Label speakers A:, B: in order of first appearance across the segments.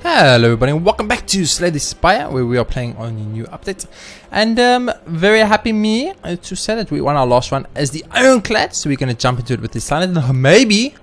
A: Hello everybody and welcome back to Slay the Spire, where we are playing on the new update. And very happy me to say that we won our last run as the Ironclad, so we're going to jump into it with the silent and maybe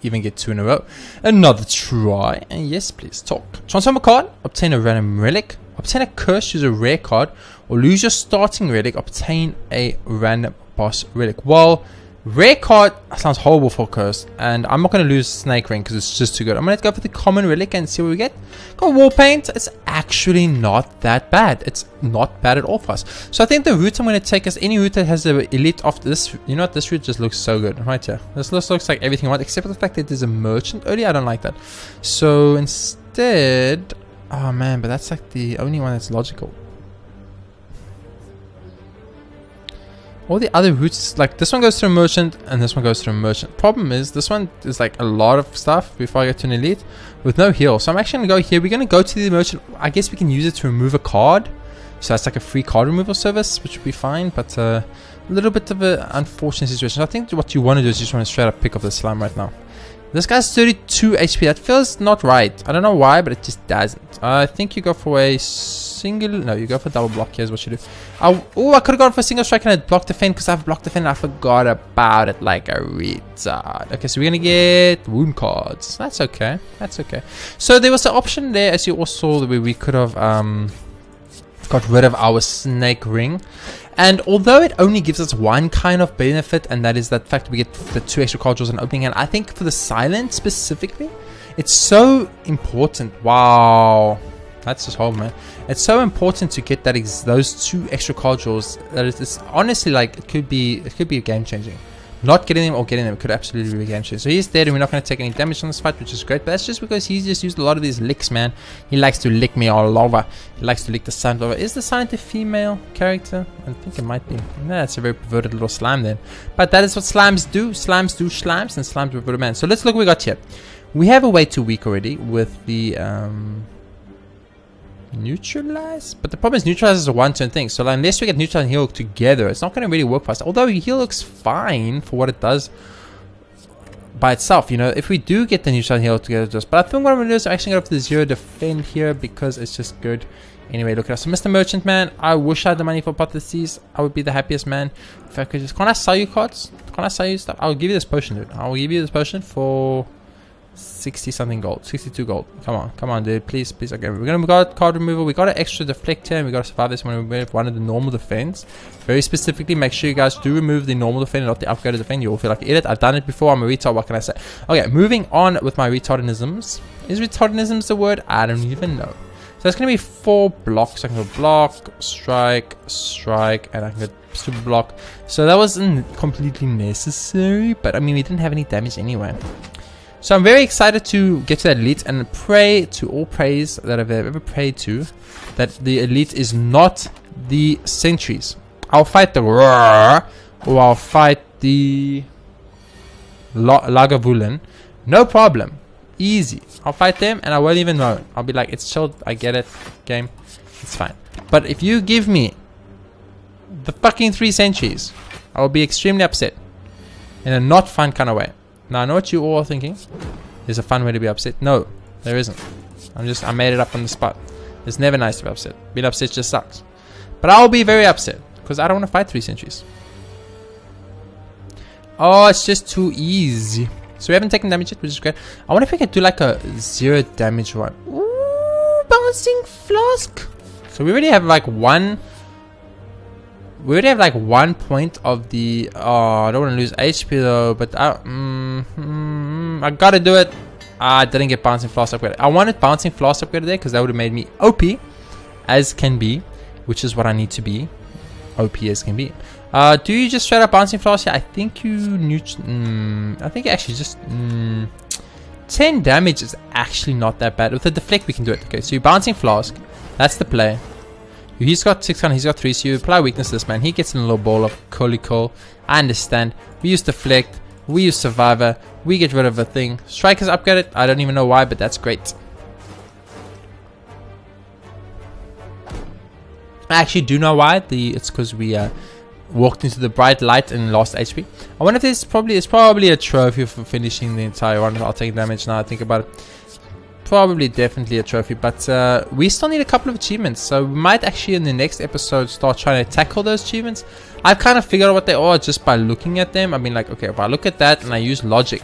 A: even get 2 in a row. Another try, and yes, please talk. Transform a card, obtain a random relic, obtain a curse, use a rare card, or lose your starting relic, obtain a random boss relic. Well, rare card sounds horrible for curse, and I'm not going to lose Snake Ring because it's just too good. I'm going to go for the common relic and see what we get. Got War Paint. It's actually not that bad. It's not bad at all for us. So I think the route I'm going to take is any route that has the elite of this. You know what? This route just looks so good right here. This looks like everything I want, except for the fact that there's a merchant earlier. I don't like that. So instead, oh man, but that's like the only one that's logical. All the other routes, like this one goes through a merchant and this one goes through a merchant. Problem is, this one is like a lot of stuff before I get to an elite with no heal. So I'm actually going to go here. We're going to go to the merchant. I guess we can use it to remove a card. So that's like a free card removal service, which would be fine. But a little bit of an unfortunate situation. So I think what you want to do is you just want to straight up pick up the slime right now. This guy's 32 HP. That feels not right. I don't know why, but it just doesn't. I think you go for a single... No, you go for double block. Here's what you do. Oh, I could have gone for a single strike and I'd block defend because I've blocked defend and I forgot about it like a retard. Okay, so we're going to get wound cards. That's okay. That's okay. So there was an option there, as you all saw, where we could have got rid of our Snake Ring. And although it only gives us one kind of benefit, and that is that fact we get the 2 extra card draws and opening hand, I think for the silent specifically, it's so important. Wow, that's just horrible, man. It's so important to get that those 2 extra card draws that it's honestly like it could be game changing. Not getting them or getting them could absolutely be a game changer. So he's dead and we're not going to take any damage on this fight, which is great. But that's just because he's just used a lot of these licks, man. He likes to lick me all over. He likes to lick the silent over. Is the silent a female character? I think it might be. No, it's a very perverted little slime then. But that is what slimes do. Slimes do slimes and slimes pervert man. So let's look what we got here. We have a way to weak already with the... neutralize, but the problem is neutralize is a one-turn thing, so like, unless we get neutralize and heal together, it's not going to really work for us. Although heal looks fine for what it does by itself, you know, if we do get the neutralize and heal together. But I think what I'm going to do is actually go for the 0 defend here because it's just good. Anyway, look at us. So Mr. Merchant Man, I wish I had the money for Pot the Seas. I would be the happiest man if I could just... Can I sell you cards? Can I sell you stuff? I'll give you this potion, dude. I'll give you this potion for 60 something gold, 62 gold. Come on, dude, please. Okay, we got card removal. We got an extra deflect here, and we got to survive this when we have one of the normal defense. Very specifically, make sure you guys do remove the normal defense and not the upgraded defense. You will feel like an idiot. I've done it before. I'm a retard. What can I say? Okay, moving on with my retardanisms. Is retardanisms the word? I don't even know. So it's gonna be 4 blocks. I can go block, strike, and I can go super block. So that wasn't completely necessary, but I mean we didn't have any damage anyway. So I'm very excited to get to that elite and pray to all praise that I've ever prayed to that the elite is not the sentries. I'll fight the roar, or I'll fight the Lagavulin. No problem. Easy. I'll fight them and I won't even know. I'll be like, it's chilled. I get it. Game. It's fine. But if you give me the fucking 3 sentries, I will be extremely upset in a not fun kind of way. Now, I know what you all are thinking. There's a fun way to be upset. No, there isn't. I made it up on the spot. It's never nice to be upset. Being upset just sucks. But I'll be very upset because I don't want to fight 3 sentries. Oh, it's just too easy. So we haven't taken damage yet, which is great. I wonder if we can do like a 0 damage run. Ooh, bouncing flask. So we already have like one... We already have like 1 point of the... Oh, I don't want to lose HP though, but I gotta do it. I didn't get Bouncing Floss upgraded. I wanted Bouncing Floss upgraded there because that would have made me OP as can be, which is what I need to be. OP as can be. Do you just straight up Bouncing Floss here? I think you... I think actually just... 10 damage is actually not that bad. With the deflect we can do it. Okay, so you Bouncing Flask. That's the play. He's got 6 he's got 3, so you apply weakness to this man. He gets in a little ball of cool. I understand. We use deflect. We use survivor. We get rid of a thing. Strike is upgraded. I don't even know why, but that's great. I actually do know why. It's because we walked into the bright light and lost HP. I wonder if it's probably a trophy for finishing the entire run. I'll take damage now I think about it. probably definitely a trophy, but we still need a couple of achievements, so we might actually in the next episode start trying to tackle those achievements. I've kind of figured out what they are just by looking at them. I mean, like, okay, if I look at that and I use logic,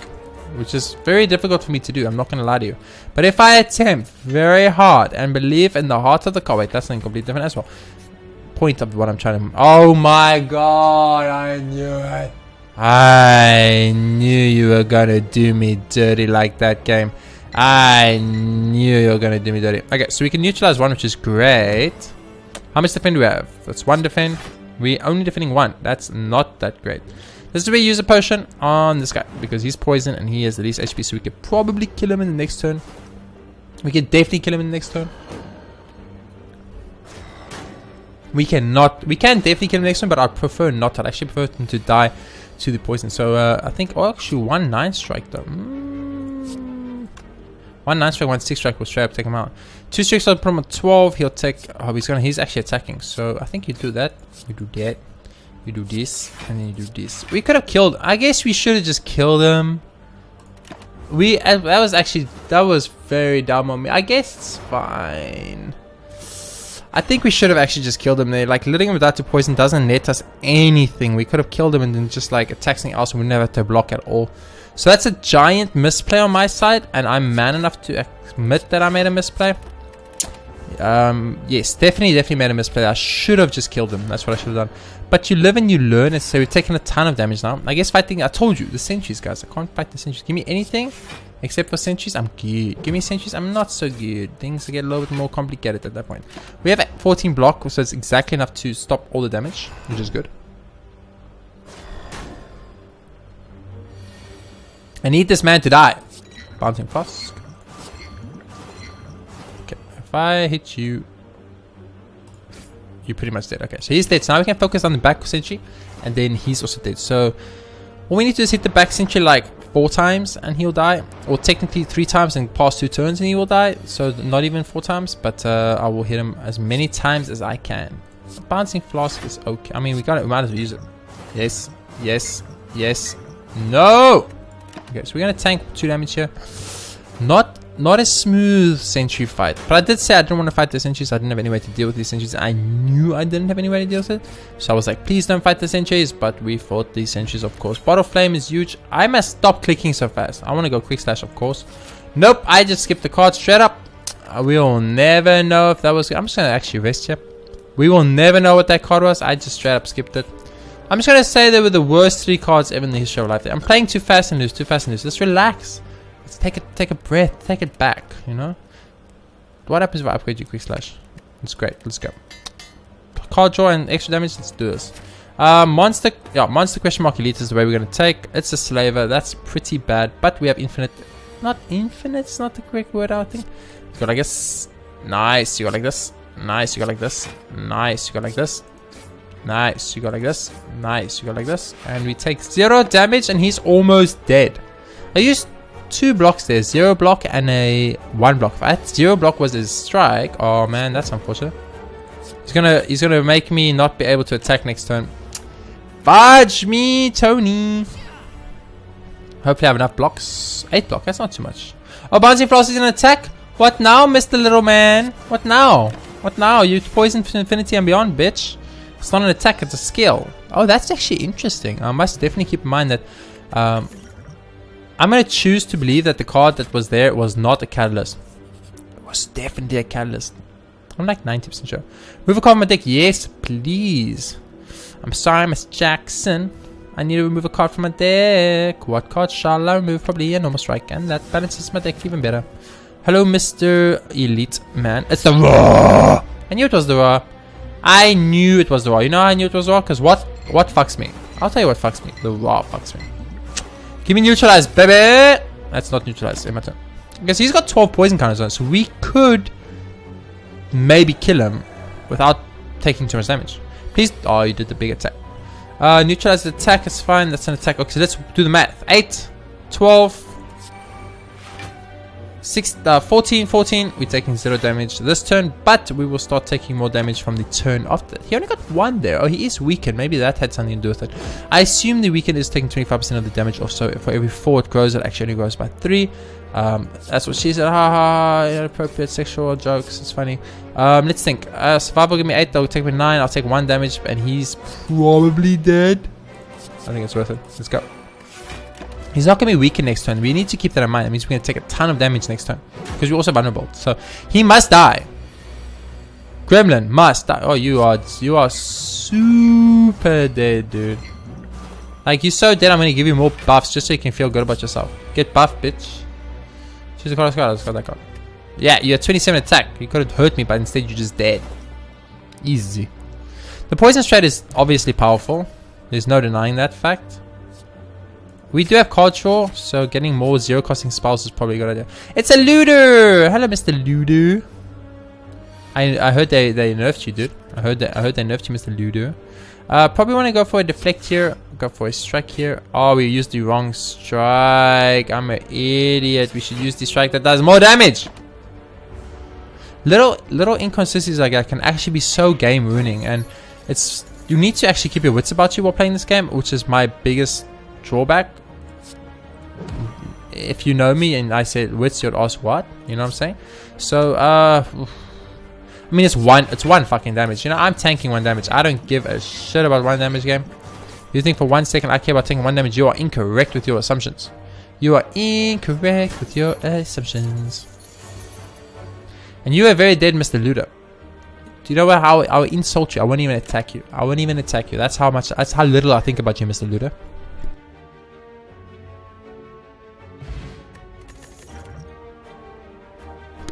A: which is very difficult for me to do, I'm not going to lie to you, but if I attempt very hard and believe in the heart of the car, wait, that's something completely different as well. Point of what I'm trying to, oh my god, I knew it. I knew you were gonna do me dirty like that, game. I knew you were gonna do me dirty. Okay, so we can neutralize one, which is great. How much defend do we have? That's one defend. We're only defending one. That's not that great. This is where we use a potion on this guy because he's poison and he has the least HP, so we could probably kill him in the next turn. We can definitely kill him in the next turn. We can definitely kill him next turn, but I prefer not to. I actually prefer him to die to the poison. So I think, oh, actually 1 9 strike though. 1 9 strike, 1 6 strike will straight up take him out. 2 strikes will put him at 12. He'll take, oh, he's actually attacking. So I think you do that, you do that, you do this, and then you do this. We could have killed, I guess we should have just killed him. That was very dumb on me. I guess it's fine. I think we should have actually just killed him there. Like, letting him die to poison doesn't net us anything. We could have killed him and then just like attack something else and we never have to block at all. So that's a giant misplay on my side, and I'm man enough to admit that I made a misplay. Yes, definitely made a misplay. I should have just killed him. That's what I should have done. But you live and you learn. And so we're taking a ton of damage now. I guess fighting, I told you, the sentries, guys. I can't fight the sentries. Give me anything except for sentries, I'm good. Give me sentries, I'm not so good. Things get a little bit more complicated at that point. We have 14 block, so it's exactly enough to stop all the damage, which is good. I need this man to die. Bouncing fast. Okay, if I hit you, you're pretty much dead. Okay, so he's dead. So now we can focus on the back sentry, and then he's also dead. So all we need to do is hit the back sentry like 4 times and he'll die, or technically 3 times and pass 2 turns and he will die. So not even 4 times, but I will hit him as many times as I can. Bouncing flask is okay. I mean, we might as well use it. Yes, yes, yes, no. Okay, so we're gonna tank 2 damage here. Not a smooth sentry fight, but I did say I didn't want to fight the sentries. I didn't have any way to deal with these sentries. I knew I didn't have any way to deal with it, so I was like, please don't fight the sentries. But we fought these sentries, of course. Bottle flame is huge. I must stop clicking so fast. I want to go quick slash, of course. Nope, I just skipped the card straight up. We'll never know if that was. I'm just gonna actually rest here. We will never know what that card was. I just straight up skipped it. I'm just gonna say they were the worst 3 cards ever in the history of life. I'm playing too fast and loose, too fast and loose. Let's relax. Let's take a breath, take it back, you know? What happens if I upgrade you quick slash? It's great, let's go. Card draw and extra damage, let's do this. Monster question mark elite is the way we're gonna take. It's a slaver, that's pretty bad, but we have infinite. Not infinite, it's not the correct word, I think. You go like this. Nice, you go like this. Nice, you go like this. Nice, you go like this. Nice, you go like this. Nice, you go like this. And we take 0 damage and he's almost dead. I used 2 blocks there, 0 block and a 1 block. If that 0 block was his strike, oh man, that's unfortunate. He's gonna make me not be able to attack next turn. Fudge me, Tony. Hopefully I have enough blocks. 8 block, that's not too much. Oh, Bouncing Floss is gonna attack. What now, Mr. Little Man? What now? What now? You poison to infinity and beyond, bitch. It's not an attack, it's a skill. Oh, that's actually interesting. I must definitely keep in mind that I'm going to choose to believe that the card that was there was not a catalyst. It was definitely a catalyst. I'm like 90% sure. Move a card from my deck. Yes, please. I'm sorry, Miss Jackson. I need to remove a card from my deck. What card shall I remove? Probably a normal strike. And that balances my deck even better. Hello, Mr. Elite Man. It's the Raw. I knew it was the Raw. I knew it was the Raw. You know how I knew it was the Raw? Because what fucks me? I'll tell you what fucks me. The Raw fucks me. Give me neutralize, baby! That's not neutralized. Because he's got 12 poison counters on, so we could maybe kill him without taking too much damage. Please. Oh, you did the big attack. Neutralize the attack is fine. That's an attack. Okay, so let's do the math. 8, 12, 6, 14. We're taking 0 damage this turn, but we will start taking more damage from the turn after. He only got 1 there. Oh, he is weakened. Maybe that had something to do with it. I assume the weakened is taking 25% of the damage or so. For every 4 it grows, it actually only grows by 3. That's what she said. Ha ha, inappropriate sexual jokes. It's funny. Let's think. Survival give me 8. They'll take me 9. I'll take 1 damage, and he's probably dead. I think it's worth it. Let's go. He's not going to be weakened next turn. We need to keep that in mind. It means we're going to take a ton of damage next turn. Because we're also vulnerable. So, he must die. Gremlin must die. Oh, you are super dead, dude. Like, you're so dead, I'm going to give you more buffs just so you can feel good about yourself. Get buffed, bitch. Choose a card. Let's go that card. Yeah, you had 27 attack. You could have hurt me, but instead you're just dead. Easy. The poison strat is obviously powerful. There's no denying that fact. We do have card draw, so getting more zero costing spells is probably a good idea. It's a looter! Hello, Mr. Looter. I heard they nerfed you, dude. I heard they nerfed you, Mr. Looter. Probably want to go for a deflect here. Go for a strike here. Oh, we used the wrong strike. I'm an idiot. We should use the strike that does more damage. Little inconsistencies like that can actually be so game ruining, and you need to actually keep your wits about you while playing this game, which is my biggest drawback. If you know me and I said wits, you'd ask what? You know what I'm saying? So I mean, it's one fucking damage. You know, I'm tanking 1 damage. I don't give a shit about 1 damage game. You think for 1 second I care about taking 1 damage? You are incorrect with your assumptions. You are incorrect with your assumptions. And you are very dead, Mr. Looter. Do you know what? How I will insult you? I won't even attack you. I won't even attack you. That's how little I think about you, Mr. Looter.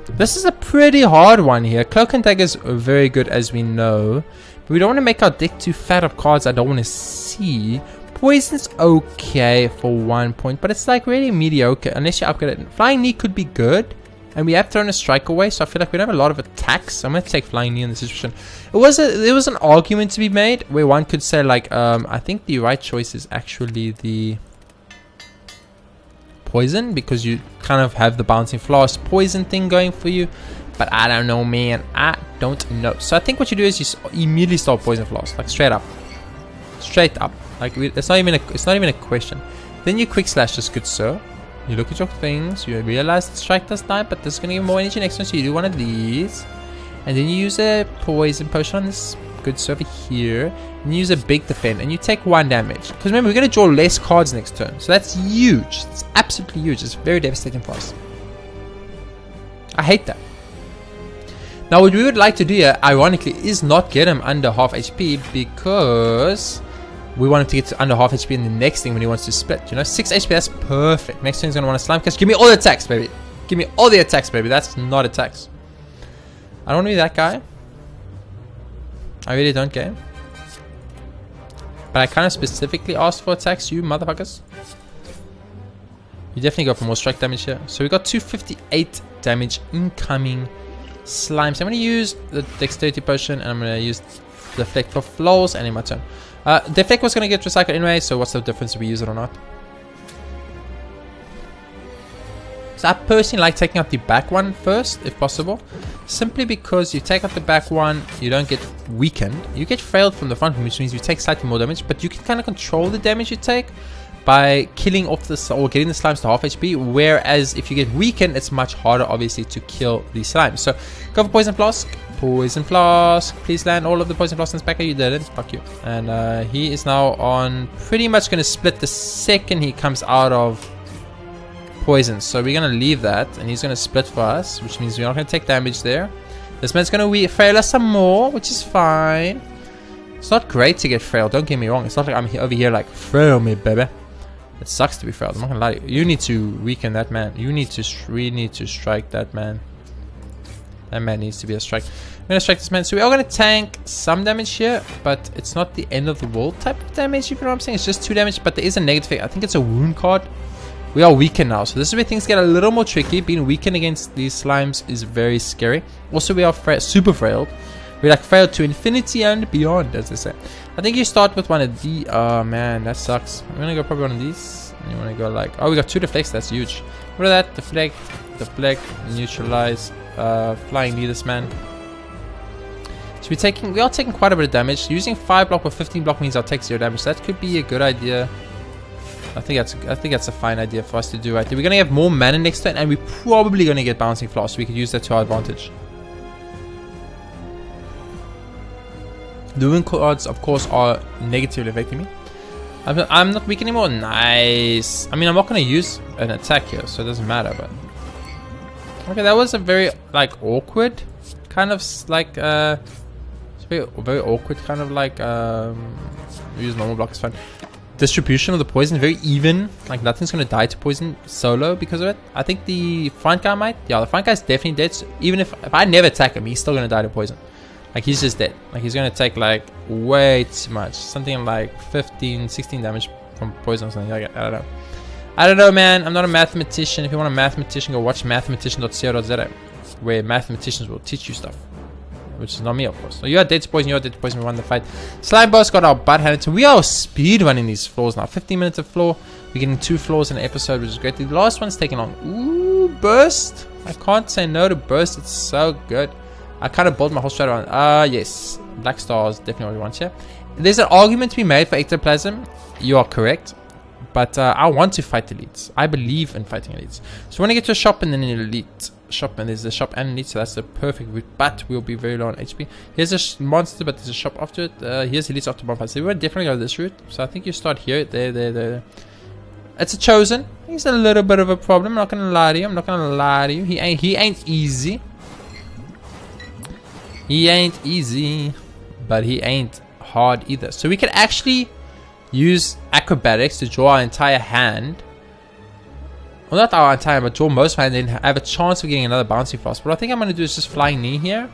A: This is a pretty hard one here. Cloak and Daggers are very good, as we know. But we don't want to make our deck too fat of cards I don't want to see. Poison's okay for 1 point, but it's like really mediocre unless you upgrade it. Flying Knee could be good. And we have thrown a strike away, so I feel like we don't have a lot of attacks. I'm going to take Flying Knee in this situation. There was an argument to be made where one could say, like, I think the right choice is actually the Poison, because you kind of have the Bouncing Floss Poison thing going for you. But I don't know, man. I don't know. So I think what you do is you immediately start Poison Floss, like straight up. Straight up. Like, it's not even a question. Then you Quick Slash this, good sir. You look at your things, you realize the strike does die, but this is going to give more energy next one, so you do one of these. And then you use a poison potion on this good server here. And you use a big defend, and you take 1 damage. Because remember, we're going to draw less cards next turn. So that's huge. It's absolutely huge. It's very devastating for us. I hate that. Now, what we would like to do here, ironically, is not get him under half HP, because we want him to get to under half HP in the next thing when he wants to split. You know, 6 HP, that's perfect. Next thing he's going to want to Slime Cast. Give me all the attacks, baby. Give me all the attacks, baby. That's not attacks. I don't want to be that guy. I really don't care. But I kind of specifically asked for attacks, you motherfuckers. You definitely go for more strike damage here. So we got 258 damage incoming slimes. I'm going to use the Dexterity Potion, and I'm going to use Deflect for Flows, and in my turn. Deflect was going to get recycled anyway, so what's the difference if we use it or not? So I personally like taking out the back one first, if possible. Simply because you take out the back one, you don't get weakened. You get failed from the front, which means you take slightly more damage, but you can kind of control the damage you take by killing off the, or getting the slimes to half HP, whereas if you get weakened, it's much harder, obviously, to kill the slimes. So go for Poison Flask. Poison Flask. Please land all of the Poison Flask in Spacker. You didn't. Fuck you. And he is now on pretty much going to split the second he comes out of poison. So we're going to leave that, and he's going to split for us, which means we're not going to take damage there. This man's going to fail us some more, which is fine. It's not great to get frailed, don't get me wrong. It's not like I'm over here like, frail me, baby. It sucks to be frailed, I'm not gonna lie. You need to weaken that man. We need to strike that man. That man needs to be a strike. I'm gonna strike this man. So we are gonna tank some damage here, but it's not the end of the world type of damage, if you know what I'm saying. It's just 2 damage, but there is a negative. I think it's a wound card. We are weakened now, so this is where things get a little more tricky. Being weakened against these slimes is very scary. Also, we are super frailed. We're like frailed to infinity and beyond, as they say. I think you start with one of the... Oh man, that sucks. I'm gonna go probably one of these. And you wanna go like... Oh, we got 2 deflects, that's huge. What are that? Deflect, neutralize, flying knee this man. So we are taking quite a bit of damage. Using 5 block or 15 block means I'll take 0 damage. So that could be a good idea. I think that's a fine idea for us to do right there. We're gonna have more mana next turn, and we're probably gonna get Bouncing Floss. So we could use that to our advantage. The win cards, of course, are negatively affecting me. I'm not weak anymore. Nice. I mean, I'm not gonna use an attack here, so it doesn't matter. But okay, that was a very like awkward kind of like it's very awkward kind of like use normal block is fine. Distribution of the poison very even. Like nothing's gonna die to poison solo because of it. I think the front guy might. Yeah, the front guy's definitely dead. So even if I never attack him, he's still gonna die to poison. Like he's just dead. Like he's gonna take like way too much. Something like 15, 16 damage from poison or something like that. I don't know. I don't know, man. I'm not a mathematician. If you want a mathematician, go watch mathematician.co.za, where mathematicians will teach you stuff. Which is not me, of course. So you are dead to poison, we won the fight. Slime Boss got our butt handed to. We are speed running these floors now. 15 minutes of floor. We're getting 2 floors in an episode, which is great. The last one's taking on. Ooh, burst. I can't say no to burst. It's so good. I kind of built my whole strat around. Yes. Black Stars, definitely what we want here. There's an argument to be made for Ectoplasm. You are correct. But I want to fight elites. I believe in fighting elites. So when I get to a shop and then an elite shop, and there's a shop and elite, so that's the perfect route. But we'll be very low on HP. Here's a monster, but there's a shop after it. Here's elites after bonfire. So we would definitely go this route. So I think you start here, there. It's a chosen. He's a little bit of a problem. I'm not gonna lie to you. He ain't easy. He ain't easy, but he ain't hard either. So we can actually use acrobatics to draw our entire hand. Well, not our entire, but draw most of our hand, and then have a chance of getting another Bouncing Floss. What I think I'm going to do is just Flying Knee here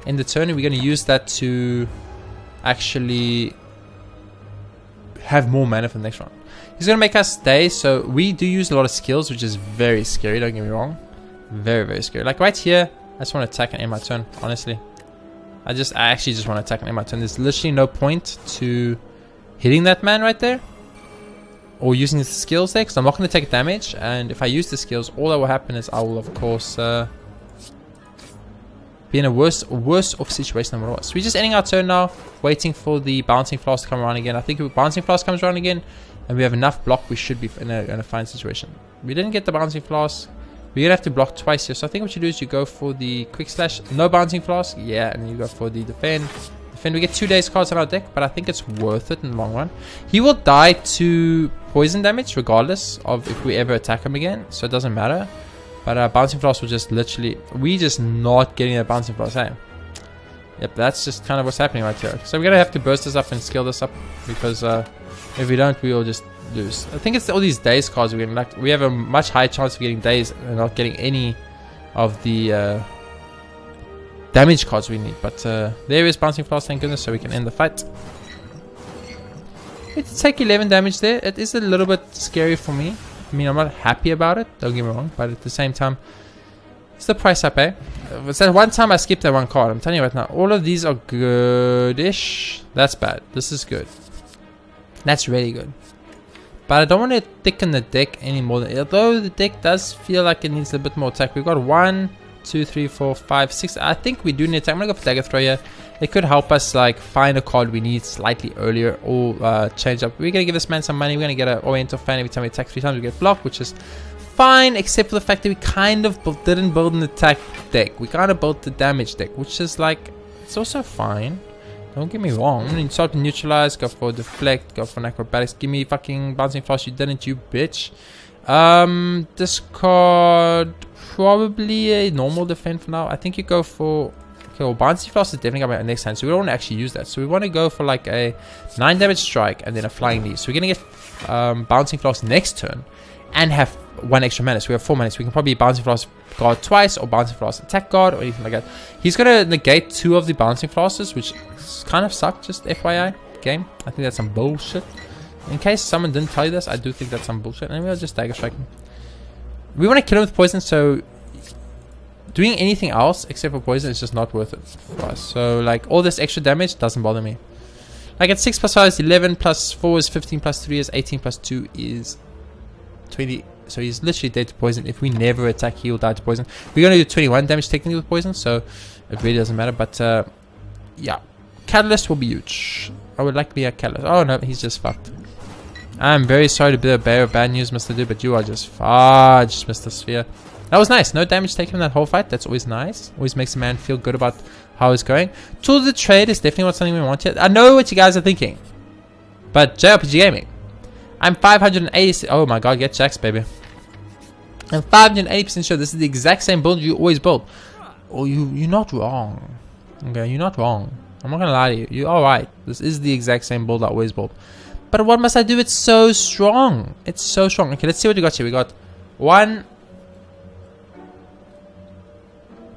A: in the turn, and we're going to use that to actually have more mana for the next round. He's going to make us stay, so we do use a lot of skills, which is very scary, don't get me wrong. Very, very scary. Like right here, I just want to attack and end my turn, honestly. I actually just want to attack and end my turn. There's literally no point to hitting that man right there, or using the skills there, because I'm not going to take damage. And if I use the skills, all that will happen is I will, of course, be in a worse off situation than what it was. So we're just ending our turn now, waiting for the Bouncing Floss to come around again. I think if Bouncing Floss comes around again, and we have enough block, we should be in a fine situation. We didn't get the Bouncing Floss. We're going to have to block twice here. So I think what you do is you go for the Quick Slash, no Bouncing Floss. Yeah, and you go for the Defend. We get 2 days cards on our deck, but I think it's worth it in the long run. He will die to poison damage regardless of if we ever attack him again, so it doesn't matter. But Bouncing Floss will just literally, we just not getting that Bouncing Floss, hey? Yep, that's just kind of what's happening right here. So we're gonna have to burst this up and scale this up, because if we don't, we will just lose. I think it's all these days cards we're getting. Like we have a much higher chance of getting days and not getting any of the damage cards we need. But there is Bouncing Floss, thank goodness, so we can end the fight. It's take 11 damage there. It is a little bit scary for me. I mean, I'm not happy about it, don't get me wrong, but at the same time, it's the price I pay. It's that one time I skipped that one card. I'm telling you right now, all of these are good-ish. That's bad. This is good. That's really good. But I don't want to thicken the deck anymore. Although the deck does feel like it needs a bit more attack. We've got 1, 2, 3, 4, 5, 6. I think we do need attack. I'm gonna go for Dagger Throw here. It could help us like find a card we need slightly earlier, or change up. We're gonna give this man some money. We're gonna get an Oriental Fan every time we attack 3 times. We get blocked, which is fine, except for the fact that we kind of didn't build an attack deck. We kind of built the damage deck, which is like, it's also fine. Don't get me wrong. You start to neutralize, go for deflect, go for an acrobatics. Give me fucking Bouncing Floss, you didn't, you bitch. Discard probably a normal defend for now. I think you go for, okay, well, Bouncing Floss is definitely coming out next hand, so we don't want to actually use that. So we want to go for like a 9 damage strike and then a Flying Knee. So we're gonna get Bouncing Floss next turn and have 1 extra mana. So we have 4 mana. So we can probably Bouncing Floss guard twice, or Bouncing Floss attack guard, or anything like that. He's gonna negate 2 of the Bouncing Flosses, which kind of suck, just FYI game. I think that's some bullshit. In case someone didn't tell you this, I do think that's some bullshit. And we'll just Dagger Strike him. We want to kill him with poison, so doing anything else except for poison is just not worth it for us. So like all this extra damage doesn't bother me. Like at 6 plus 5 is 11, plus 4 is 15, plus 3 is 18, plus 2 is 20. So he's literally dead to poison. If we never attack, he'll die to poison. We're going to do 21 damage technically with poison, so it really doesn't matter. But yeah, Catalyst will be huge. I would like to be a Catalyst. Oh no, he's just fucked. I'm very sorry to be a bearer of bad news, Mr. Dude, but you are just fudged, Mr. Sphere. That was nice. No damage taken in that whole fight. That's always nice. Always makes a man feel good about how it's going. Tool of the trade is definitely not something we want yet. I know what you guys are thinking. But JRPG Gaming. I'm 580. Oh my god, get jacks, baby. I'm 580% sure this is the exact same build you always build. Oh, you're not wrong. Okay, you're not wrong. I'm not gonna lie to you. You're alright. This is the exact same build I always build. But what must I do? It's so strong. It's so strong. Okay, let's see what we got here. We got 1,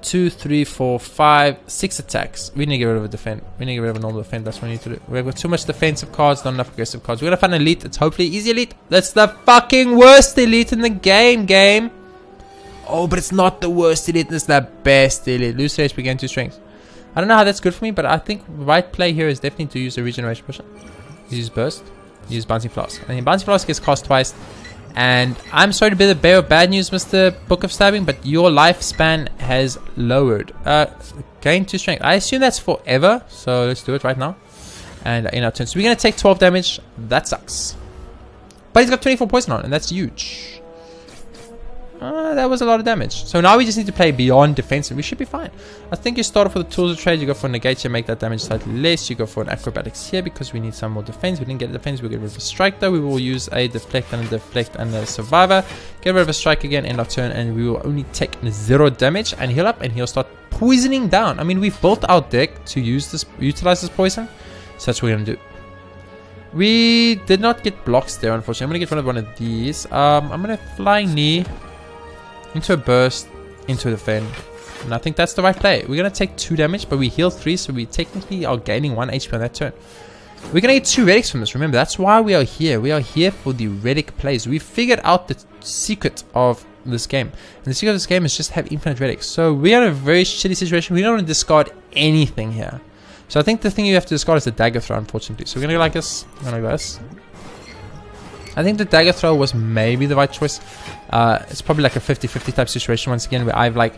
A: 2, 3, 4, 5, 6 attacks. We need to get rid of a defend. We need to get rid of a normal defend. That's what we need to do. We've got too much defensive cards, not enough aggressive cards. We're gonna find an elite. It's hopefully easy elite. That's the fucking worst elite in the game. Oh, but it's not the worst elite. It's the best elite. Lose HP, gain 2 strength. I don't know how that's good for me, but I think the right play here is definitely to use a regeneration potion. Use burst. Use bouncing flask. And then bouncing flask gets cast twice. And I'm sorry to be the bearer of bad news, Mr. Book of Stabbing, but your lifespan has lowered. Gain 2 strength. I assume that's forever, so let's do it right now. And in our turn. So we're going to take 12 damage. That sucks. But he's got 24 poison on, and that's huge. That was a lot of damage. So now we just need to play beyond defensive. We should be fine. I think you start off with the tools of trade. You go for negate here, make that damage slightly less. You go for an acrobatics here because we need some more defense. We didn't get a defense. We'll get rid of a strike though. We will use a deflect and a survivor. Get rid of a strike again, end our turn, and we will only take 0 damage and heal up, and he'll start poisoning down. I mean, we've built our deck to utilize this poison. So that's what we're going to do. We did not get blocks there, unfortunately. I'm going to get rid of one of these. I'm going to flying knee into a burst, into a defend. And I think that's the right play. We're going to take 2 damage, but we heal 3, so we technically are gaining 1 HP on that turn. We're going to get 2 relics from this. Remember, that's why we are here. We are here for the relic plays. We figured out the secret of this game. And the secret of this game is just have infinite relics. So we are in a very shitty situation. We don't want to discard anything here. So I think the thing you have to discard is the dagger throw, unfortunately. So we're going to go like this. We're going to go like this. I think the dagger throw was maybe the right choice. It's probably like a 50-50 type situation once again, where I've like,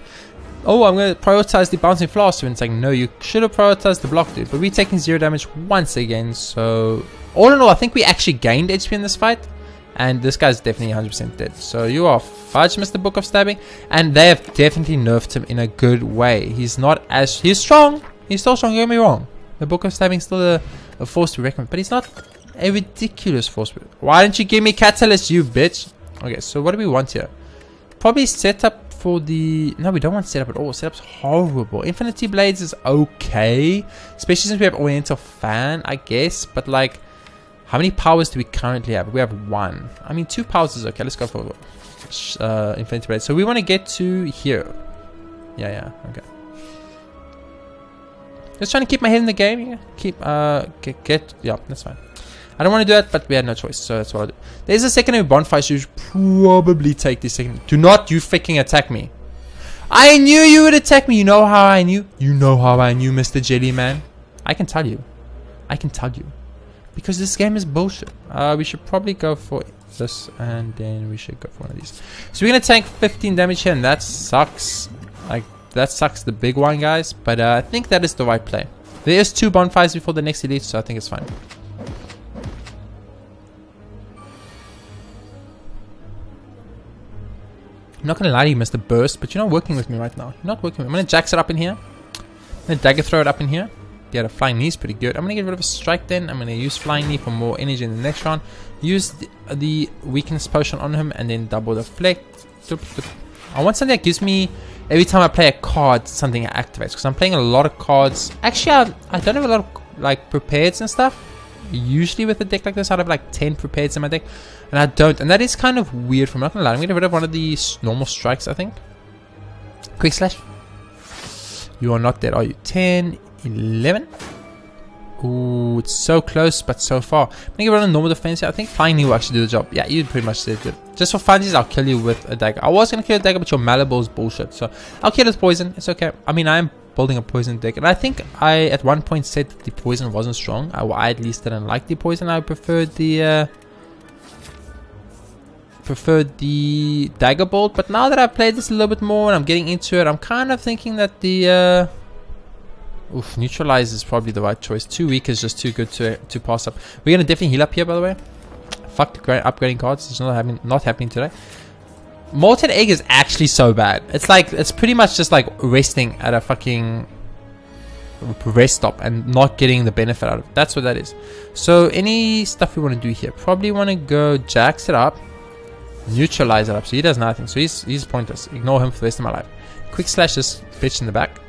A: oh, I'm going to prioritize the bouncing flask, and it's like, no, you should have prioritized the block, dude. But we're taking 0 damage once again. So all in all, I think we actually gained HP in this fight, and this guy's definitely 100% dead. So you are fudge, Mr. Book of Stabbing, and they have definitely nerfed him in a good way. He's not as, he's strong. He's still strong, don't get me wrong. The Book of Stabbing is still a force to reckon with, but he's not a ridiculous force. Why didn't you give me catalyst, you bitch? Okay, so what do we want here? Probably set up for the... No, we don't want setup at all. Setup's horrible. Infinity Blades is okay, especially since we have Oriental Fan, I guess. But like, how many powers do we currently have? We have 1. I mean, 2 powers is okay. Let's go for Infinity Blades. So we want to get to here. Yeah, okay. Just trying to keep my head in the game. Yeah. Keep yeah, that's fine. I don't want to do that, but we had no choice, so that's what I'll do. There's a secondary bonfire, so you should probably take this second. Do not you freaking attack me. I knew you would attack me. You know how I knew? You know how I knew, Mr. Jellyman. I can tell you. I can tell you. Because this game is bullshit. We should probably go for this, and then we should go for one of these. So we're going to tank 15 damage here, and that sucks. Like, that sucks the big one, guys. But I think that is the right play. There is 2 bonfires before the next elite, so I think it's fine. I'm not going to lie to you, Mr. Burst, but you're not working with me right now. You're not working with me. I'm going to Jax it up in here. I'm going to dagger throw it up in here. Yeah, the flying knee is pretty good. I'm going to get rid of a strike then. I'm going to use flying knee for more energy in the next round. Use the weakness potion on him and then double deflect. I want something that gives me, every time I play a card, something activates. Because I'm playing a lot of cards. Actually, I don't have a lot of like prepareds and stuff. Usually with a deck like this, I'd have like 10 prepareds in my deck. And I don't. And that is kind of weird for me. I'm not going to lie. I'm going to get rid of one of these normal strikes, I think. Quick slash. You are not dead, are you? 10, 11. Ooh, it's so close, but so far. I'm going to get rid of normal defense here. I think flying knee will actually do the job. Yeah, you pretty much did it. Just for funsies, I'll kill you with a dagger. I was going to kill a dagger, but your Malleable is bullshit. So I'll kill it with poison. It's okay. I mean, I am building a poison deck. And I think I, at one point, said that the poison wasn't strong. I at least didn't like the poison. I preferred the dagger bolt. But now that I've played this a little bit more and I'm getting into it, I'm kind of thinking that the... neutralize is probably the right choice. Too weak is just too good to pass up. We're going to definitely heal up here, by the way. fuck upgrading cards. It's not happening today. Molten Egg is actually so bad. It's like, it's pretty much just like resting at a fucking rest stop and not getting the benefit out of it. That's what that is. So any stuff we want to do here, probably want to go Jax it up, neutralize it up, so he does nothing, so he's pointless. Ignore him for the rest of my life. Quick slash this bitch in the back.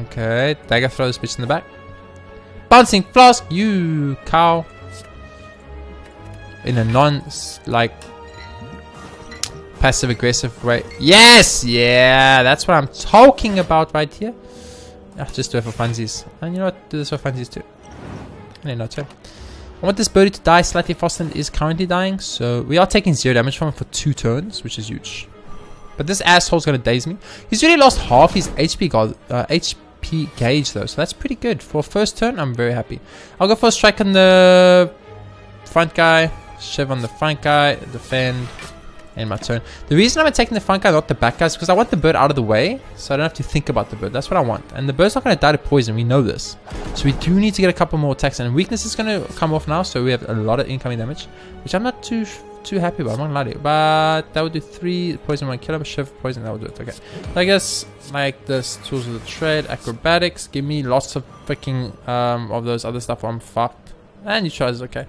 A: Okay, dagger throw this bitch in the back. Bouncing Flask, you cow. In a like passive aggressive way. Yes, yeah, that's what I'm talking about right here. Just do it for funsies. And you know what, do this for funsies too. And not too. I want this birdie to die slightly faster than it is currently dying, so we are taking 0 damage from him for 2 turns, which is huge. But this asshole's gonna daze me. He's really lost half his HP gauge though, so that's pretty good. For first turn, I'm very happy. I'll go for a strike on the front guy, shiv on the front guy, defend, and my turn. The reason I'm attacking the front guy, not the back guy, is because I want the bird out of the way, so I don't have to think about the bird. That's what I want. And the bird's not going to die to poison, we know this. So we do need to get a couple more attacks, and weakness is going to come off now, so we have a lot of incoming damage, which I'm not too happy about, I'm not gonna lie to you. But that would do 3, poison 1, kill him, shiv, poison, that would do it, okay. So I guess, like this, tools of the trade, acrobatics, give me lots of freaking, of those other stuff where I'm fucked. And neutralize is okay.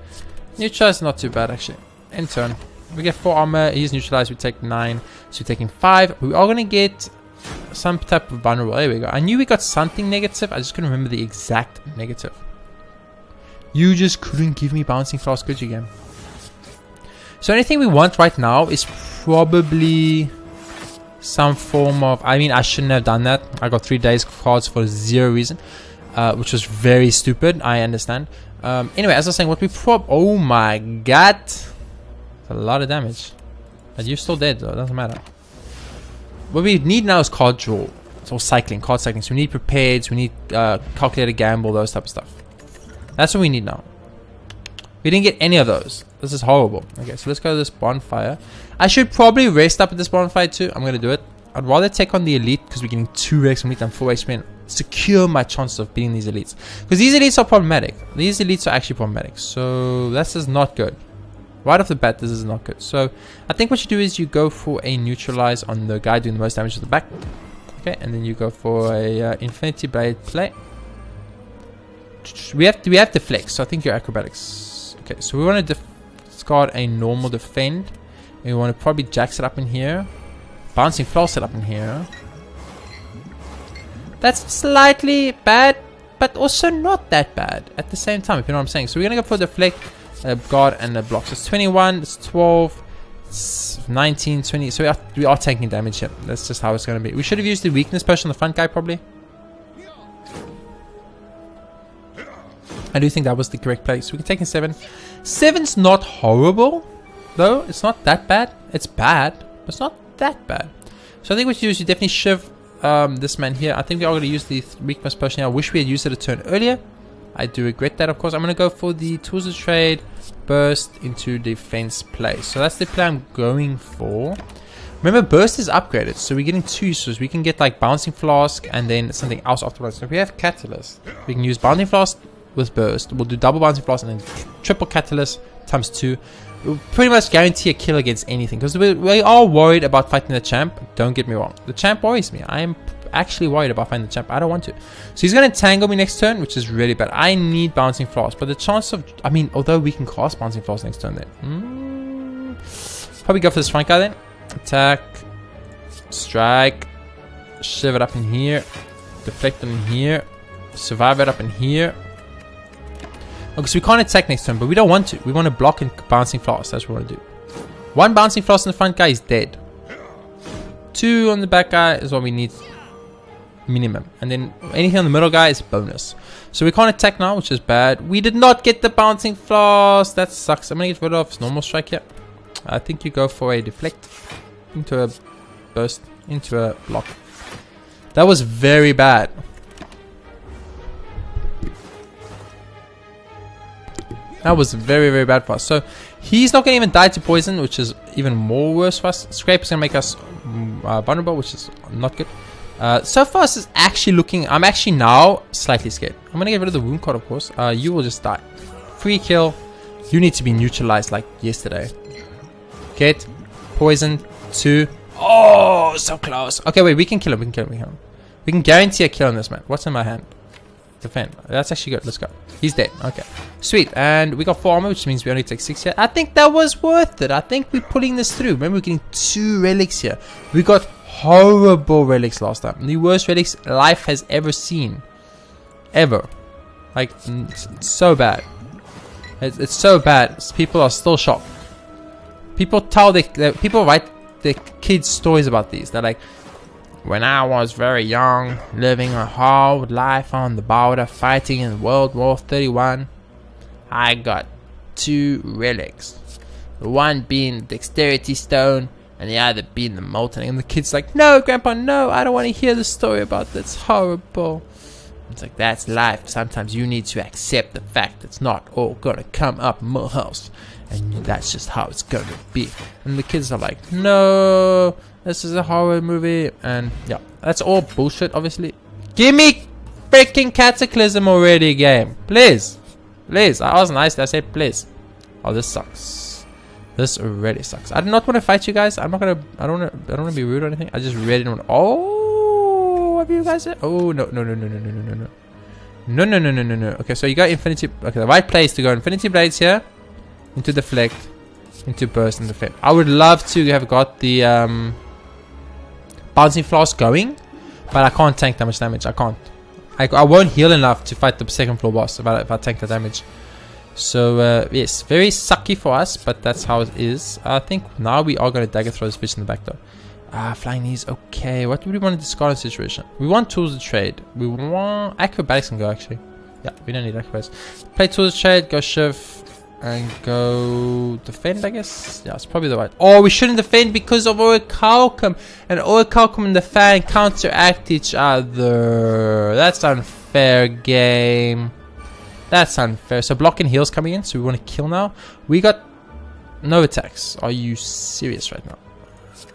A: Neutralize is not too bad, actually. In turn. We get 4 armor, he's neutralized, we take 9, so we're taking 5. We are going to get some type of vulnerable. There we go. I knew we got something negative, I just couldn't remember the exact negative. You just couldn't give me bouncing flask, could you, game? So anything we want right now is probably some form of, I mean, I shouldn't have done that. I got 3 days cards for 0 reason, which was very stupid, I understand. Anyway, as I was saying, what we oh my god. A lot of damage, but you're still dead though, it doesn't matter. What we need now is card draw, or cycling, card cycling. So we need prepared, we need calculated gamble, those type of stuff. That's what we need now. We didn't get any of those. This is horrible. Okay, so let's go to this bonfire. I should probably rest up at this bonfire too. I'm gonna do it. I'd rather take on the elite because we're getting 2 X elite and 4 HP and secure my chances of beating these elites. Because these elites are problematic. These elites are actually problematic. So this is not good. Right off the bat, this is not good. So I think what you do is you go for a neutralize on the guy doing the most damage to the back. Okay, and then you go for a infinity blade play. We have deflect, so I think your acrobatics. Okay, so we want to discard a normal defend. And we want to probably jax it up in here. Bouncing floss it up in here. That's slightly bad, but also not that bad at the same time, if you know what I'm saying. So we're going to go for deflect. Guard and the blocks. It's 21, it's 12, it's 19, 20. So we are taking damage here. That's just how it's going to be. We should have used the weakness push on the front guy probably. I do think that was the correct play. So we can take in 7. 7's not horrible though. It's not that bad. It's bad, but it's not that bad. So I think what you do is you definitely shiv this man here. I think we are going to use the weakness push now. I wish we had used it a turn earlier. I do regret that, of course. I'm going to go for the tools of trade, burst into defense play. So that's the play I'm going for. Remember, burst is upgraded, so we're getting 2 uses. We can get like bouncing flask and then something else afterwards. So if we have catalyst, we can use bouncing flask with burst. We'll do double bouncing flask and then triple catalyst times 2. We'll pretty much guarantee a kill against anything because we are worried about fighting the champ. Don't get me wrong, the champ worries me. I am actually worried about fighting the champ. I don't want to. So he's going to tangle me next turn, which is really bad. I need bouncing flask, but the chance of, I mean, although we can cast bouncing flask next turn then. Probably go for this front guy then. Attack, strike, shiv it up in here, deflect it in here, survive it up in here. Okay, so we can't attack next turn, but we don't want to. We want to block and bouncing flask. That's what we want to do. 1 bouncing flask on the front guy is dead. 2 on the back guy is what we need. Minimum, and then anything on the middle guy is bonus. So we can't attack now, which is bad. We did not get the bouncing flask. That sucks. I'm gonna get rid of his normal strike here. I think you go for a deflect into a burst into a block. That was very bad. That was very, very bad for us. So he's not gonna even die to poison, which is even more worse for us. Scrape is gonna make us vulnerable, which is not good. So far this is actually looking, I'm actually now slightly scared. I'm gonna get rid of the wound card, of course. You will just die. Free kill. You need to be neutralized like yesterday. Get poisoned to... Oh, so close. Okay, wait, we can kill him. We can kill him. We can guarantee a kill on this man. What's in my hand? Defend. That's actually good. Let's go. He's dead. Okay. Sweet. And we got 4 armor, which means we only take 6 here. I think that was worth it. I think we're pulling this through. Remember, we're getting 2 relics here. We got horrible relics last time. The worst relics life has ever seen. Ever. Like, it's so bad. It's so bad. People are still shocked. People people write their kids stories about these. They're like, when I was very young, living a hard life on the border, fighting in World War 31, I got 2 relics. The one being the dexterity stone, and the other being the molten. And the kid's like, no, Grandpa, no, I don't want to hear the story about that. It's horrible. It's like, that's life. Sometimes you need to accept the fact it's not all gonna come up Millhouse. And that's just how it's gonna be. And the kids are like, no, this is a horror movie. And yeah, that's all bullshit, obviously. Give me freaking Cataclysm already, game. Please. Please. I was nice. I said please. Oh, this sucks. This already sucks. I do not want to fight you guys. I'm not gonna, I don't want to be rude or anything. I just really don't want. Oh, have you guys said? Oh, no. No. Okay, so you got infinity. Okay, the right place to go. Infinity blades here. Into deflect, into burst and defend. I would love to have got the bouncing flask going, but I can't tank that much damage. I can't. I won't heal enough to fight the second floor boss if I tank the damage. So yes, very sucky for us, but that's how it is. I think now we are going to dagger throw this bitch in the back though. Flying knees, okay. What do we want in this discard situation? We want tools to trade. We want acrobatics can go actually. Yeah, we don't need acrobatics. Play tools to trade, go shift. And go defend, I guess. Yeah, it's probably the right. Oh, we shouldn't defend because of Orichalcum. And Orichalcum and the fan counteract each other. That's unfair, game. That's unfair. So block and heals coming in. So we want to kill now. We got no attacks. Are you serious right now?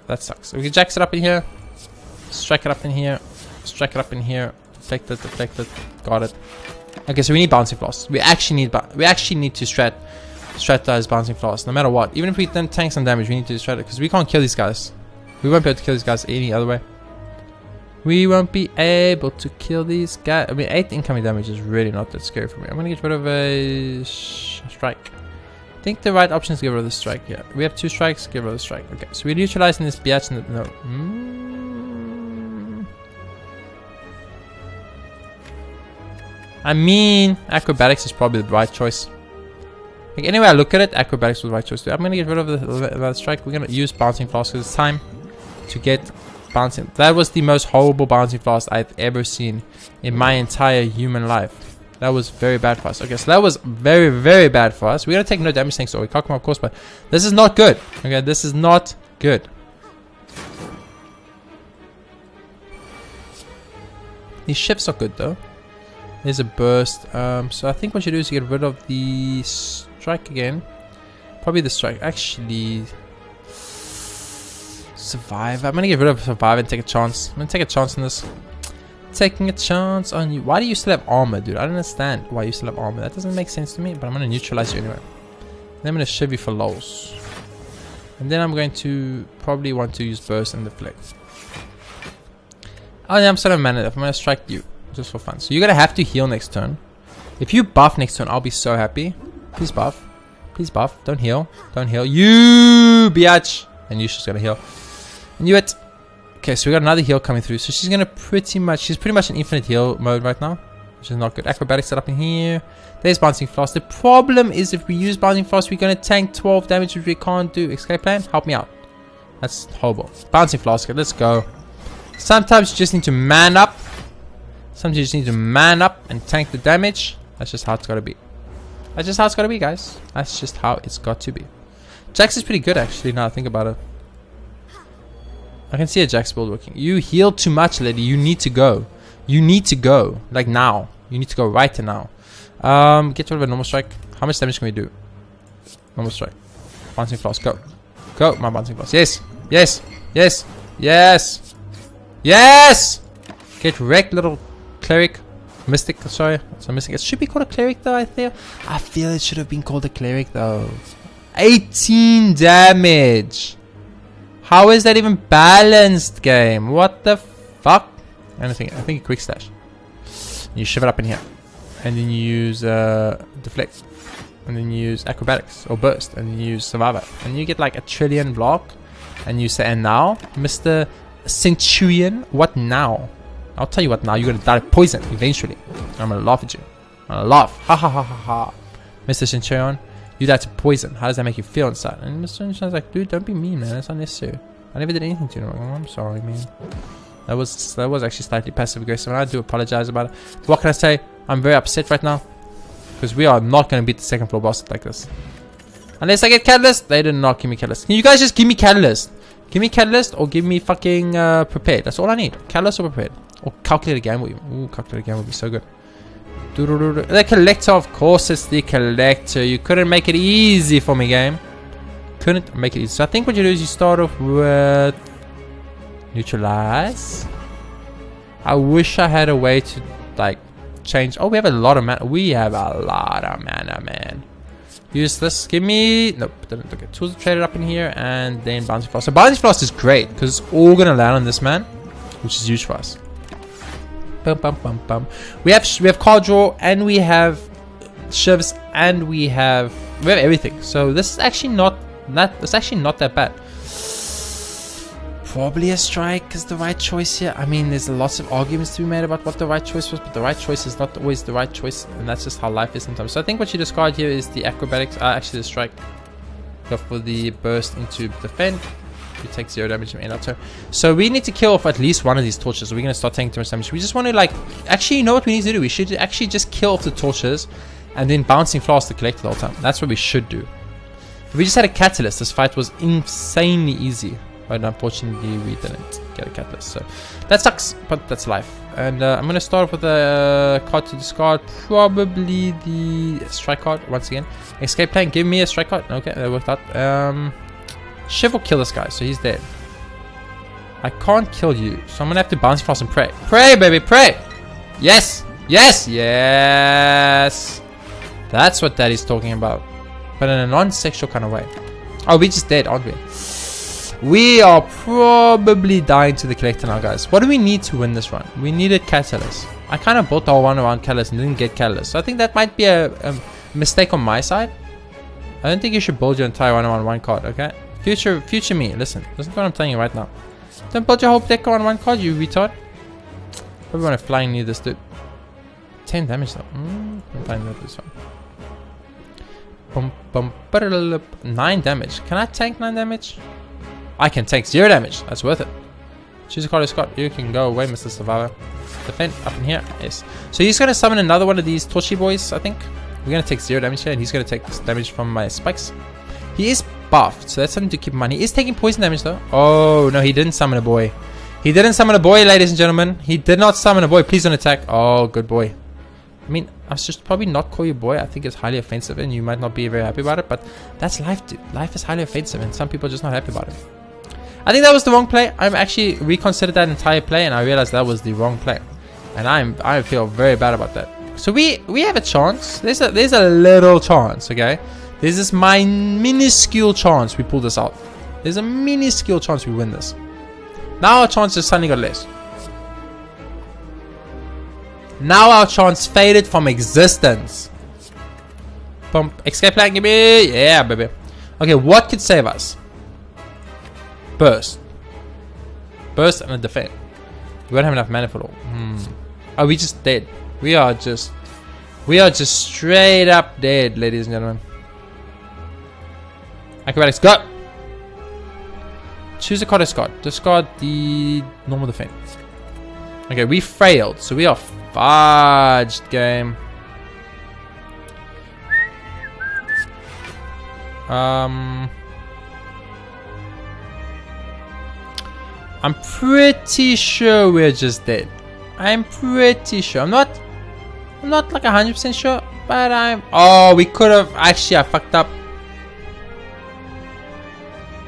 A: That sucks. So we can jack it up in here. Strike it up in here. Strike it up in here. Deflect it, deflect it. Got it. Okay, so we need bouncing floss. We actually need to strategize bouncing floss no matter what. Even if we then tank some damage, we need to strat it because we can't kill these guys. We won't be able to kill these guys any other way. We won't be able to kill these guys. I mean, 8 incoming damage is really not that scary for me. I'm gonna get rid of a strike. I think the right option is to get rid of the strike. Yeah, we have 2 strikes. Get rid of the strike. Okay, so we're neutralizing this biatch. No. I mean, acrobatics is probably the right choice. Like, anyway I look at it, acrobatics was the right choice. I'm going to get rid of the strike. We're going to use bouncing flask because it's time to get bouncing. That was the most horrible bouncing flask I've ever seen in my entire human life. That was very bad for us. Okay, so that was very, very bad for us. We're going to take no damage thanks to Orichalcum, of course, but this is not good. Okay, this is not good. These ships are good though. There's a burst. So I think what you do is get rid of the strike again. Probably the strike. Actually, survive. I'm gonna get rid of survive and take a chance. I'm gonna take a chance on this. Taking a chance on you. Why do you still have armor, dude? I don't understand why you still have armor. That doesn't make sense to me. But I'm gonna neutralize you anyway. Then I'm gonna shiv you for lols. And then I'm going to probably want to use burst and deflect. Oh yeah, I'm still of mana. I'm gonna strike you. Just for fun. So you're gonna have to heal next turn. If you buff next turn, I'll be so happy. Please buff. Please buff. Don't heal. Don't heal. You biatch. And Yusha's gonna heal. I knew it. Okay, so we got another heal coming through. So she's gonna she's pretty much in infinite heal mode right now. Which is not good. Acrobatics set up in here. There's bouncing flask. The problem is if we use bouncing flask, we're gonna tank 12 damage, which we can't do. Escape plan, help me out. That's horrible. Bouncing flask, let's go. Sometimes you just need to man up. Sometimes you just need to man up and tank the damage. That's just how it's gotta be. That's just how it's gotta be, guys. That's just how it's got to be. Jax is pretty good, actually, now I think about it. I can see a Jax build working. You healed too much, lady. You need to go. You need to go. Like now. You need to go right now. Get rid of a normal strike. How much damage can we do? Normal strike. Bouncing flask. Go. Go, my bouncing flask. Yes. Yes. Yes. Yes. Yes. Get wrecked, little cleric. Mystic, sorry. So Mystic. It should be called a cleric though, I feel it should have been called a cleric though. 18 damage. How is that even balanced, game? What the fuck? I think a quick stash. You shove it up in here. And then you use deflect. And then you use acrobatics or burst. And then you use survivor. And you get like a trillion block. And you say, and now, Mr. Centurion, what now? I'll tell you what now. You're gonna die of poison eventually. I'm gonna laugh at you. I'm gonna laugh. Ha ha ha ha ha. Mr. Centurion, you died to poison. How does that make you feel inside? And Mr. Centurion's like, dude, don't be mean, man. That's unnecessary. I never did anything to you. I'm sorry, man. That was actually slightly passive aggressive, and I do apologize about it. What can I say? I'm very upset right now because we are not gonna beat the second floor boss like this. Unless I get catalyst. They did not give me catalyst. Can you guys just give me catalyst? Give me catalyst or give me fucking prepared. That's all I need. Catalyst or prepared. Or calculated gamble. Ooh, calculated gamble would be so good. The collector, of course, it's the collector. You couldn't make it easy for me, game. Couldn't make it easy. So I think what you do is you start off with neutralize. I wish I had a way to like change. Oh, we have a lot of mana. We have a lot of mana, man. Use this. Give me. Nope. Didn't look at tools traded up in here, and then bouncing floss. So bouncing floss is great because it's all gonna land on this man, which is huge for us. Bum, bum, bum, bum. We have card draw, and we have shivs, and we have everything. So this is actually not that bad. Probably a strike is the right choice here. I mean, there's lots of arguments to be made about what the right choice was, but the right choice is not always the right choice, and that's just how life is sometimes. So I think what you discard here is the acrobatics. Actually, the strike. Go for the burst into defend. You take 0 damage from end of turn. So we need to kill off at least one of these torches. We're going to start taking too much damage. We just want to like... Actually, you know what we need to do? We should actually just kill off the torches and then bouncing flask to collect the whole time. That's what we should do. If we just had a catalyst, this fight was insanely easy. But unfortunately, we didn't get a catalyst. So that sucks, but that's life. And I'm going to start off with a card to discard. Probably the strike card once again. Escape plan, give me a strike card. Okay, that worked out. Shiv will kill this guy, so he's dead. I can't kill you, so I'm gonna have to bounce fast and pray. Pray, baby, pray! Yes! Yes! Yes! That's what Daddy's talking about. But in a non-sexual kind of way. Oh, we just dead, aren't we? We are probably dying to the collector now, guys. What do we need to win this run? We needed catalyst. I kind of built the whole one around catalyst and didn't get catalyst. So I think that might be a mistake on my side. I don't think you should build your entire one on one card, okay? Future me, listen to what I'm telling you right now. Don't build your whole deck on one card, you retard. Probably want to flying near this dude. 10 damage though. I'm flying near this one. 9 damage. Can I tank 9 damage? I can tank 0 damage. That's worth it. Choose a card, Scott. You can go away, Mr. Survivor. Defend up in here. Yes. So he's gonna summon another one of these torchy boys, I think. We're gonna take 0 damage here, and he's gonna take damage from my spikes. He is buffed, so that's something to keep in mind. He is taking poison damage though. Oh no, he didn't summon a boy. He didn't summon a boy, ladies and gentlemen. He did not summon a boy. Please don't attack. Oh, good boy. I mean, I should probably not call you boy. I think it's highly offensive, and you might not be very happy about it, but that's life, dude. Life is highly offensive, and some people are just not happy about it. I think that was the wrong play. I've actually reconsidered that entire play, and I realized that was the wrong play, and I feel very bad about that. So we have a chance. There's a little chance, okay? There's this minuscule chance we pull this out. There's a minuscule chance we win this. Now our chance just suddenly got less. Now our chance faded from existence. Pump. Escape plan, give me. Yeah, baby. Okay, what could save us? Burst. Burst and a defend. We don't have enough mana for it all. Are we just dead? We are just straight up dead, ladies and gentlemen. Acrobatics, go! Choose a card, discard the normal defense. Okay, we failed, so we are fudged, game. I'm pretty sure we're just dead. I'm pretty sure. I'm not like 100% sure, but I'm. Oh, we could have. Actually, I fucked up.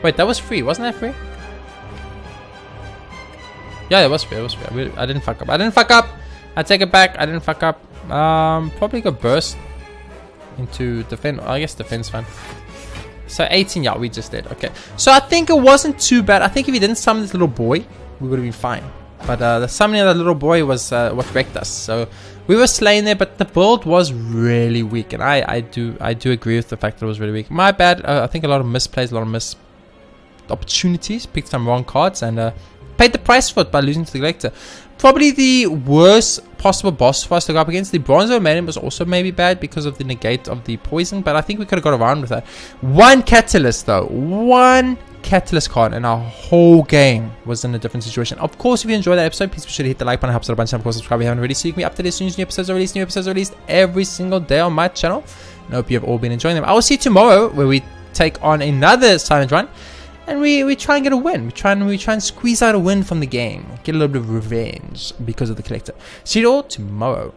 A: Wait, that was free. Wasn't that free? Yeah, it was free. It was free. I didn't fuck up. I didn't fuck up. I take it back. I didn't fuck up. Probably go burst into defend. I guess defense fine. So 18, yeah, we just did. Okay. So I think it wasn't too bad. I think if he didn't summon this little boy, we would have been fine. But the summoning of that little boy was what wrecked us. So we were slain there, but the build was really weak. And I do agree with the fact that it was really weak. My bad. I think a lot of misplays, a lot of missed opportunities. Picked some wrong cards and paid the price for it by losing to the collector. Probably the worst possible boss for us to go up against. The Bronzo Maiden was also maybe bad because of the negate of the poison, but I think we could have got around with that. One catalyst though. One catalyst card and our whole game was in a different situation. Of course, if you enjoyed that episode, please be sure to hit the like button, helps out a bunch, and of course subscribe if you haven't already, so you can be up to date as soon as new episodes are released. New episodes are released every single day on my channel. I hope you have all been enjoying them. I will see you tomorrow where we take on another silent run. And we try and get a win. We try and squeeze out a win from the game. Get a little bit of revenge because of the collector. See you all tomorrow.